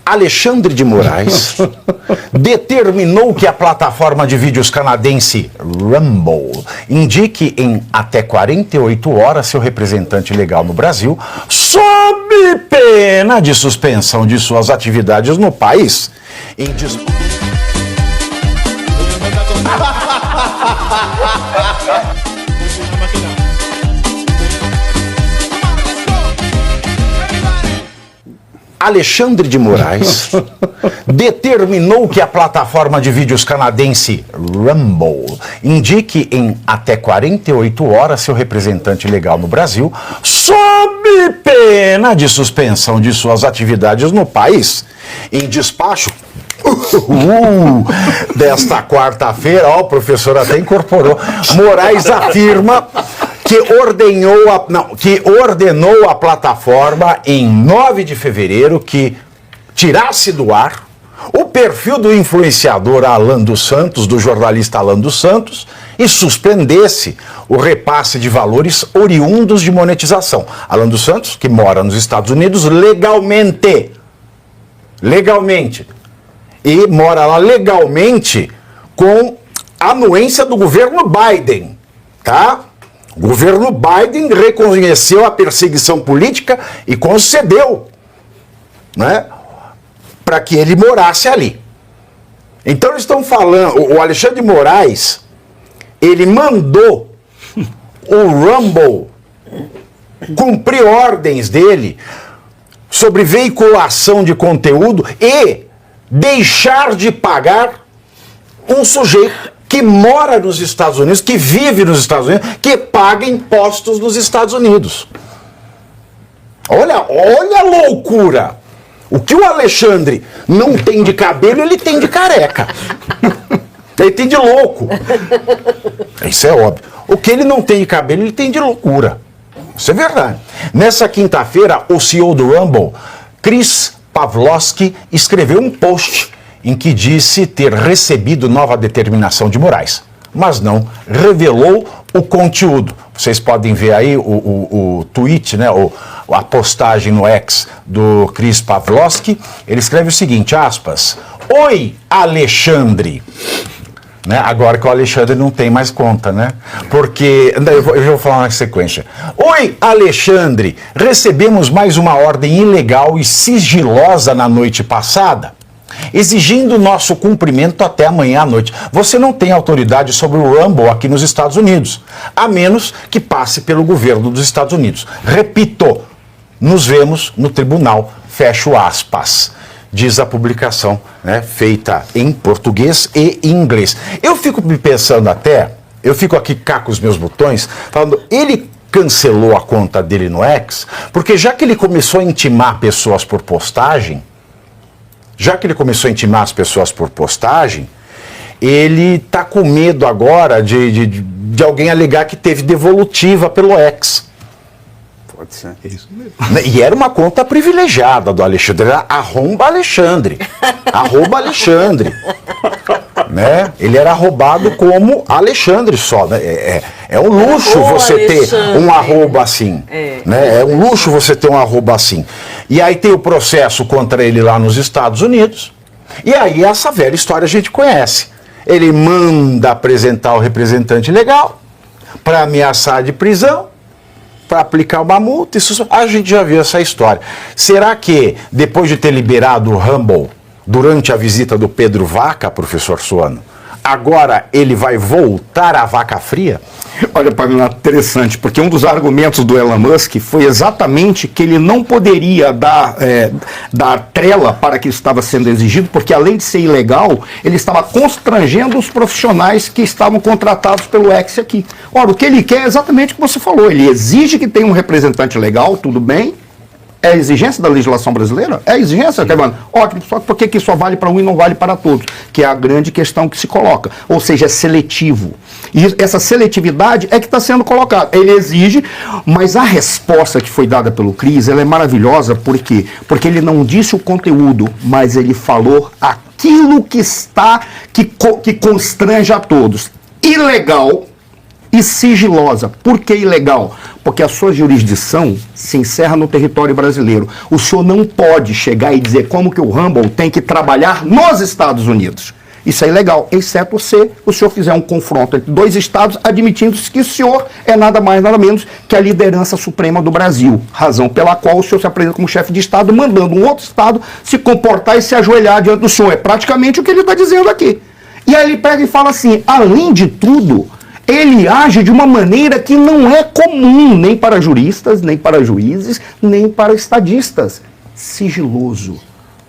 Alexandre de Moraes determinou que a plataforma de vídeos canadense Rumble indique em até 48 horas seu representante legal no Brasil, sob pena de suspensão de suas atividades no país. Alexandre de Moraes determinou que a plataforma de vídeos canadense Rumble indique em até 48 horas seu representante legal no Brasil, sob pena de suspensão de suas atividades no país. Em despacho desta quarta-feira, o professor até incorporou, Moraes afirma que ordenou a plataforma em 9 de fevereiro que tirasse do ar o perfil do influenciador Alan dos Santos, do jornalista Alan dos Santos, e suspendesse o repasse de valores oriundos de monetização. Alan dos Santos, que mora nos Estados Unidos legalmente, e mora lá legalmente com a anuência do governo Biden, tá? O governo Biden reconheceu a perseguição política e concedeu, né, para que ele morasse ali. Então eles estão falando, o Alexandre de Moraes, ele mandou o Rumble cumprir ordens dele sobre veiculação de conteúdo e deixar de pagar um sujeito que mora nos Estados Unidos, que vive nos Estados Unidos, que paga impostos nos Estados Unidos. Olha a loucura. O que o Alexandre não tem de cabelo, ele tem de careca. Ele tem de louco. Isso é óbvio. O que ele não tem de cabelo, ele tem de loucura. Isso é verdade. Nessa quinta-feira, o CEO do Rumble, Chris Pavlovski, escreveu um post em que disse ter recebido nova determinação de Moraes, mas não revelou o conteúdo. Vocês podem ver aí o tweet, né, a postagem no X do Chris Pavlovski. Ele escreve o seguinte, aspas, "Oi, Alexandre." Né, agora que o Alexandre não tem mais conta, né? Porque, eu vou falar na sequência. "Oi, Alexandre, recebemos mais uma ordem ilegal e sigilosa na noite passada, exigindo nosso cumprimento até amanhã à noite. Você não tem autoridade sobre o Rumble aqui nos Estados Unidos, a menos que passe pelo governo dos Estados Unidos. Repito, nos vemos no tribunal." Fecho aspas. Diz a publicação, né, feita em português e em inglês. Eu fico me pensando eu fico aqui cá com os meus botões, falando, ele cancelou a conta dele no X, porque já que ele começou a intimar pessoas por postagem, ele tá com medo agora de alguém alegar que teve devolutiva pelo X. Pode ser. É isso mesmo. E era uma conta privilegiada do Alexandre, era @Alexandre. @Alexandre. Né? Ele era roubado como Alexandre só. Né? É um luxo você ter um arroba assim. Né? É um luxo você ter um arroba assim. E aí tem o processo contra ele lá nos Estados Unidos. E aí essa velha história a gente conhece. Ele manda apresentar o representante legal para ameaçar de prisão, para aplicar uma multa. Isso, a gente já viu essa história. Será que, depois de ter liberado o Rumble durante a visita do Pedro Vaca, professor Suano, agora ele vai voltar à vaca fria? Olha, Pamela, interessante, porque um dos argumentos do Elon Musk foi exatamente que ele não poderia dar trela para que isso estava sendo exigido, porque além de ser ilegal, ele estava constrangendo os profissionais que estavam contratados pelo X aqui. Ora, o que ele quer é exatamente o que você falou, ele exige que tenha um representante legal, tudo bem. É a exigência da legislação brasileira? É a exigência, Kevin? Ótimo, só que por que só vale para um e não vale para todos? Que é a grande questão que se coloca. Ou seja, é seletivo. E essa seletividade é que está sendo colocada. Ele exige, mas a resposta que foi dada pelo Cris, ela é maravilhosa, por quê? Porque ele não disse o conteúdo, mas ele falou aquilo que constrange a todos. Ilegal e sigilosa. Por que ilegal? Porque a sua jurisdição se encerra no território brasileiro. O senhor não pode chegar e dizer como que o Rumble tem que trabalhar nos Estados Unidos. Isso é ilegal, exceto se o senhor fizer um confronto entre dois estados, admitindo que o senhor é nada mais, nada menos que a liderança suprema do Brasil. Razão pela qual o senhor se apresenta como chefe de estado, mandando um outro estado se comportar e se ajoelhar diante do senhor. É praticamente o que ele está dizendo aqui. E aí ele pega e fala assim, além de tudo, ele age de uma maneira que não é comum nem para juristas, nem para juízes, nem para estadistas. Sigiloso.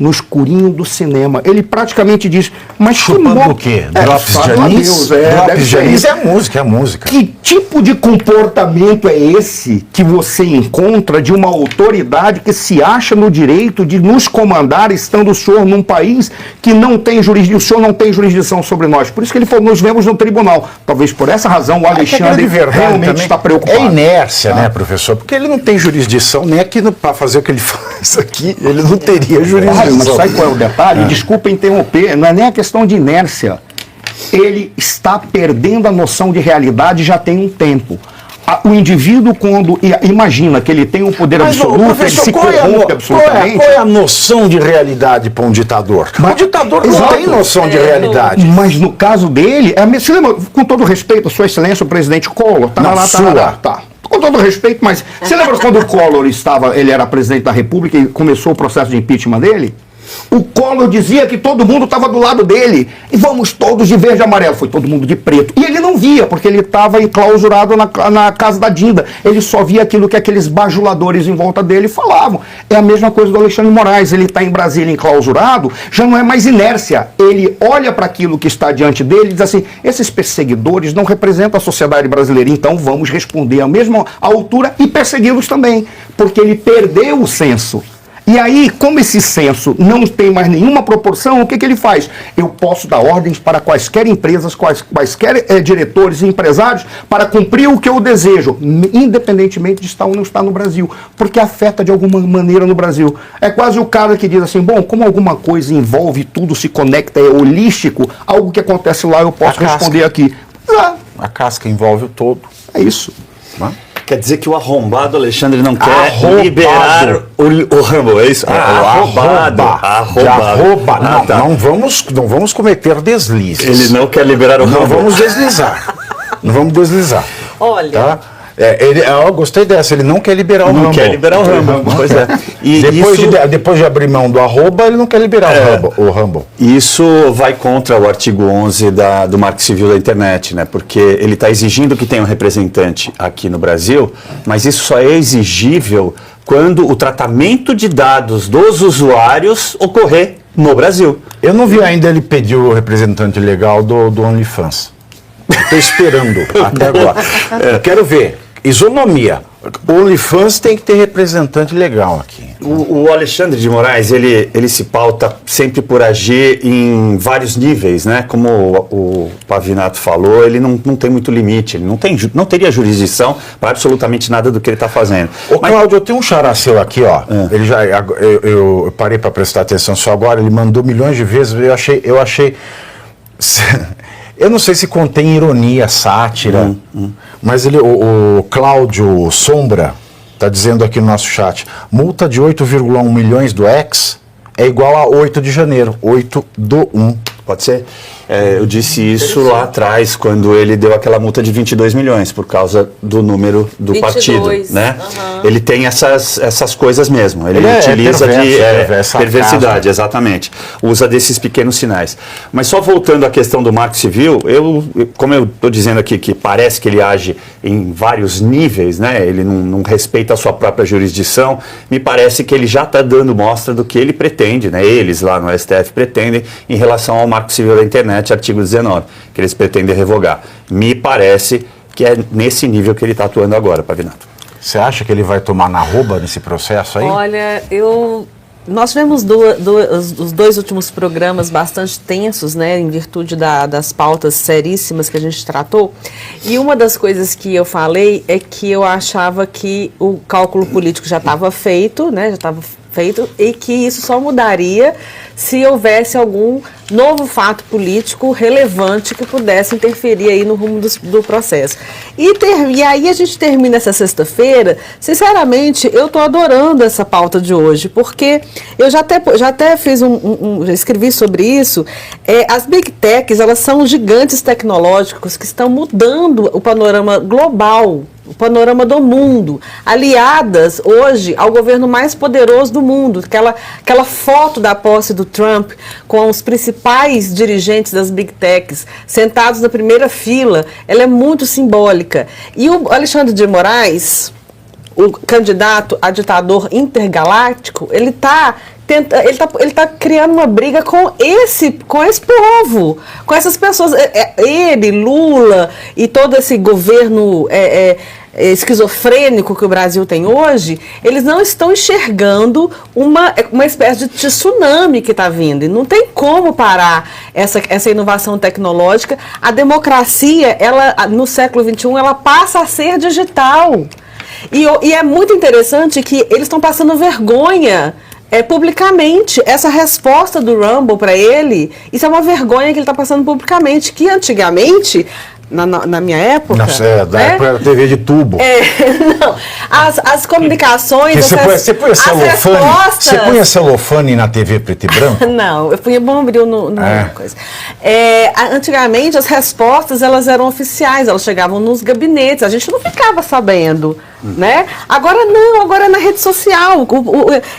No escurinho do cinema. Ele praticamente diz, mas chupando o quê? Drops de anis? Drops de anis é a música. Que tipo de comportamento é esse que você encontra de uma autoridade que se acha no direito de nos comandar, estando o senhor num país que não tem jurisdição, o senhor não tem jurisdição sobre nós? Por isso que ele falou, nos vemos no tribunal. Talvez por essa razão o Alexandre realmente está preocupado. É inércia, né, professor? Porque ele não tem jurisdição nem aqui para fazer o que ele faz aqui. Ele não teria jurisdição. Mas sabe qual é o detalhe? Desculpa interromper, não é nem a questão de inércia. Ele está perdendo a noção de realidade já tem um tempo. O indivíduo, quando imagina que ele tem um poder absoluto, ele se corrompe absolutamente. Qual é a noção de realidade para um ditador? O ditador não tem noção de realidade. Mas no caso dele, você lembra, com todo respeito, Sua Excelência, o presidente Collor, tá. Com todo respeito, mas você lembra quando o Collor ele era presidente da República e começou o processo de impeachment dele? O Collor dizia que todo mundo estava do lado dele. E vamos todos de verde e amarelo. Foi todo mundo de preto. E ele não via, porque ele estava enclausurado na casa da Dinda. Ele só via aquilo que aqueles bajuladores em volta dele falavam. É a mesma coisa do Alexandre de Moraes. Ele está em Brasília enclausurado, já não é mais inércia. Ele olha para aquilo que está diante dele e diz assim, esses perseguidores não representam a sociedade brasileira, então vamos responder à mesma altura e persegui-los também. Porque ele perdeu o senso. E aí, como esse senso não tem mais nenhuma proporção, o que ele faz? Eu posso dar ordens para quaisquer empresas, quaisquer diretores e empresários para cumprir o que eu desejo, independentemente de estar ou não estar no Brasil, porque afeta de alguma maneira no Brasil. É quase o cara que diz assim, bom, como alguma coisa envolve tudo, se conecta, é holístico, algo que acontece lá eu posso responder aqui. A casca envolve o todo. É isso. Quer dizer que o arrombado Alexandre não quer liberar o Rumble, é isso? Arrombado. Não vamos cometer deslizes. Ele não quer liberar o Rumble. Não vamos deslizar. Olha... Tá? Eu gostei dessa, ele não quer liberar o Rumble. Não quer liberar o Rumble, pois é. E depois de abrir mão do arroba, ele não quer liberar o Rumble. Isso vai contra o artigo 11 do Marco Civil da Internet, né? Porque ele está exigindo que tenha um representante aqui no Brasil, mas isso só é exigível quando o tratamento de dados dos usuários ocorrer no Brasil. Eu não vi ainda ele pedir o representante legal do OnlyFans. Estou esperando até agora. Quero ver. Isonomia. O OnlyFans tem que ter representante legal aqui. O Alexandre de Moraes, ele se pauta sempre por agir em vários níveis, né? Como o Pavinato falou, ele não tem muito limite, ele não teria jurisdição para absolutamente nada do que ele está fazendo. Cláudio, eu tenho um xará seu aqui, ó. Ele eu parei para prestar atenção só agora, ele mandou milhões de vezes, eu achei eu não sei se contém ironia, sátira, mas o Cláudio Sombra está dizendo aqui no nosso chat, multa de 8,1 milhões do ex é igual a 8 de janeiro, 8/1. Pode ser? Eu disse isso lá atrás, quando ele deu aquela multa de 22 milhões, por causa do número do 22, partido. Né? Uhum. Ele tem essas coisas mesmo. Ele utiliza perversidade, exatamente. Usa desses pequenos sinais. Mas só voltando à questão do Marco Civil, como eu estou dizendo aqui, que parece que ele age em vários níveis, né? Ele não respeita a sua própria jurisdição, me parece que ele já está dando mostra do que ele pretende, né? Eles lá no STF pretendem em relação ao Marco Civil da Internet, artigo 19, que eles pretendem revogar. Me parece que é nesse nível que ele está atuando agora, Pavinato. Você acha que ele vai tomar na rouba nesse processo aí? Olha, nós tivemos os dois últimos programas bastante tensos, né, em virtude das pautas seríssimas que a gente tratou, e uma das coisas que eu falei é que eu achava que o cálculo político já estava feito, né, e que isso só mudaria se houvesse algum novo fato político relevante que pudesse interferir aí no rumo do processo. E aí a gente termina essa sexta-feira, sinceramente, eu estou adorando essa pauta de hoje, porque eu já até fiz já escrevi sobre isso. As Big Techs, elas são gigantes tecnológicos que estão mudando o panorama global, o panorama do mundo, aliadas hoje ao governo mais poderoso do mundo. Aquela foto da posse do Trump com os principais dirigentes das Big Techs sentados na primeira fila, ela é muito simbólica. E o Alexandre de Moraes, o candidato a ditador intergaláctico, ele tá criando uma briga com esse povo, com essas pessoas. Ele, Lula e todo esse governo esquizofrênico que o Brasil tem hoje, eles não estão enxergando uma espécie de tsunami que está vindo. E não tem como parar essa inovação tecnológica. A democracia, no século XXI, ela passa a ser digital. E é muito interessante que eles estão passando vergonha publicamente. Essa resposta do Rumble para ele, isso é uma vergonha que ele está passando publicamente, que antigamente, na minha época... Da época da TV de tubo. Não, as comunicações... Você punha celofane na TV preto e branco? Não, eu punha bombril coisa. Antigamente, as respostas, elas eram oficiais, elas chegavam nos gabinetes, a gente não ficava sabendo, né? Agora não, agora é na rede social.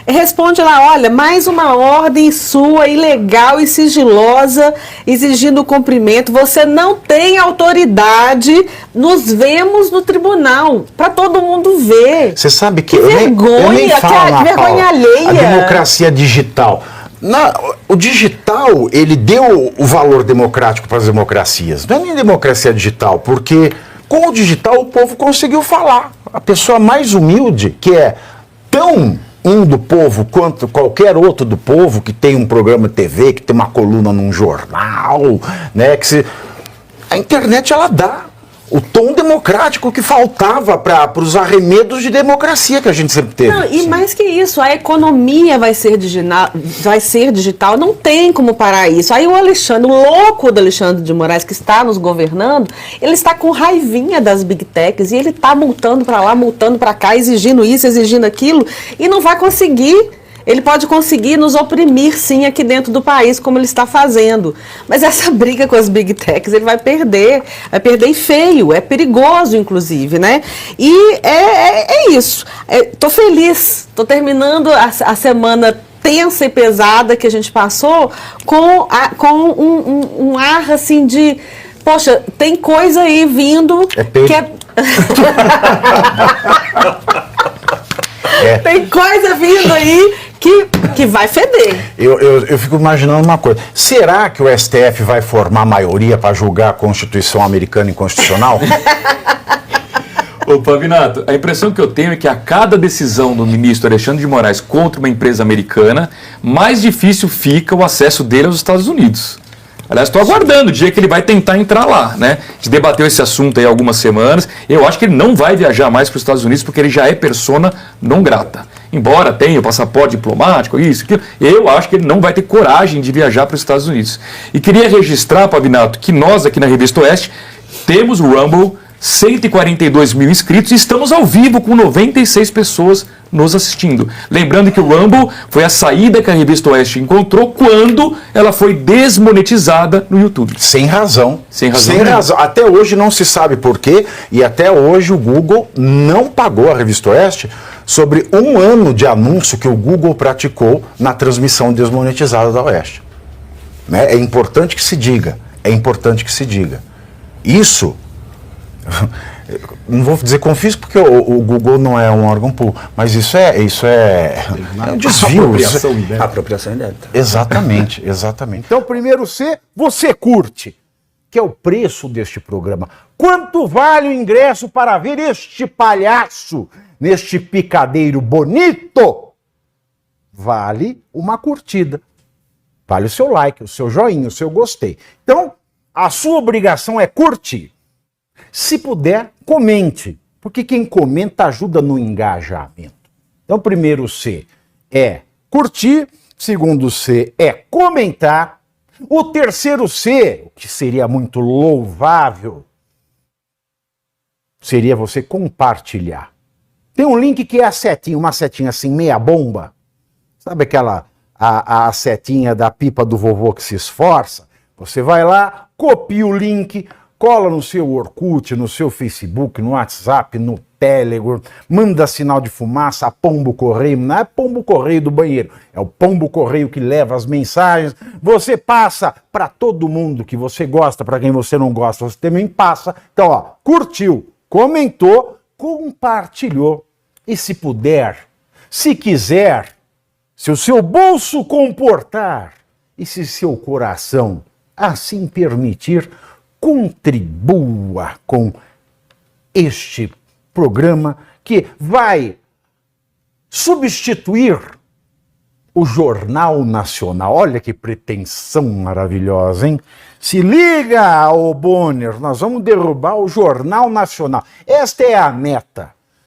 Responde lá, olha, mais uma ordem sua, ilegal e sigilosa, exigindo o cumprimento. Você não tem autoridade, nos vemos no tribunal, para todo mundo ver. Você sabe que vergonha, eu nem falo que vergonha alheia. A democracia digital. O digital, ele deu o valor democrático para as democracias. Não é nem democracia digital, porque com o digital o povo conseguiu falar. A pessoa mais humilde, que é tão do povo quanto qualquer outro do povo, que tem um programa de TV, que tem uma coluna num jornal, né? A internet, ela dá o tom democrático que faltava para os arremedos de democracia que a gente sempre teve. Não, e mais que isso, a economia vai ser digital, não tem como parar isso. Aí o louco do Alexandre de Moraes, que está nos governando, ele está com raivinha das Big Techs e ele está multando para lá, multando para cá, exigindo isso, exigindo aquilo, e não vai conseguir. Ele pode conseguir nos oprimir, sim, aqui dentro do país, como ele está fazendo. Mas essa briga com as Big Techs, ele vai perder e feio, é perigoso, inclusive, né? E é isso. Tô feliz, tô terminando a semana tensa e pesada que a gente passou com um ar, assim, de... Poxa, tem coisa aí vindo que é... Tem coisa vindo aí que vai feder. Eu fico imaginando uma coisa. Será que o STF vai formar maioria para julgar a Constituição americana inconstitucional? Ô, Pavinato, a impressão que eu tenho é que a cada decisão do ministro Alexandre de Moraes contra uma empresa americana, mais difícil fica o acesso dele aos Estados Unidos. Aliás, estou aguardando o dia que ele vai tentar entrar lá, né? A gente debateu esse assunto aí há algumas semanas. Eu acho que ele não vai viajar mais para os Estados Unidos porque ele já é persona não grata. Embora tenha o passaporte diplomático, isso, aquilo, eu acho que ele não vai ter coragem de viajar para os Estados Unidos. E queria registrar, Pavinato, que nós aqui na Revista Oeste temos o Rumble, 142 mil inscritos e estamos ao vivo com 96 pessoas nos assistindo. Lembrando que o Rumble foi a saída que a Revista Oeste encontrou quando ela foi desmonetizada no YouTube. Sem razão. Sem razão. Até hoje não se sabe por quê e até hoje o Google não pagou a Revista Oeste sobre 1 ano de anúncio que o Google praticou na transmissão desmonetizada da Oeste. Né? É importante que se diga. Isso... Não vou dizer confisco porque o Google não é um órgão público, mas isso é um desvio. Apropriação indébita. Exatamente. Então, o primeiro C, você curte, que é o preço deste programa. Quanto vale o ingresso para ver este palhaço neste picadeiro bonito? Vale uma curtida. Vale o seu like, o seu joinha, o seu gostei. Então, a sua obrigação é curtir. Se puder, comente, porque quem comenta ajuda no engajamento. Então, primeiro C é curtir, segundo C é comentar, o terceiro C, o que seria muito louvável, seria você compartilhar. Tem um link que é a setinha, uma setinha assim, meia bomba. Sabe aquela, a setinha da pipa do vovô que se esforça? Você vai lá, copia o link, cola no seu Orkut, no seu Facebook, no WhatsApp, no Telegram, manda sinal de fumaça, pombo correio, não é pombo correio do banheiro, é o pombo correio que leva as mensagens, você passa para todo mundo que você gosta, para quem você não gosta, você também passa. Então, ó, curtiu, comentou, compartilhou. E se puder, se quiser, se o seu bolso comportar e se seu coração assim permitir, contribua com este programa que vai substituir o Jornal Nacional. Olha que pretensão maravilhosa, hein? Se liga, ô Bonner, nós vamos derrubar o Jornal Nacional. Esta é a meta.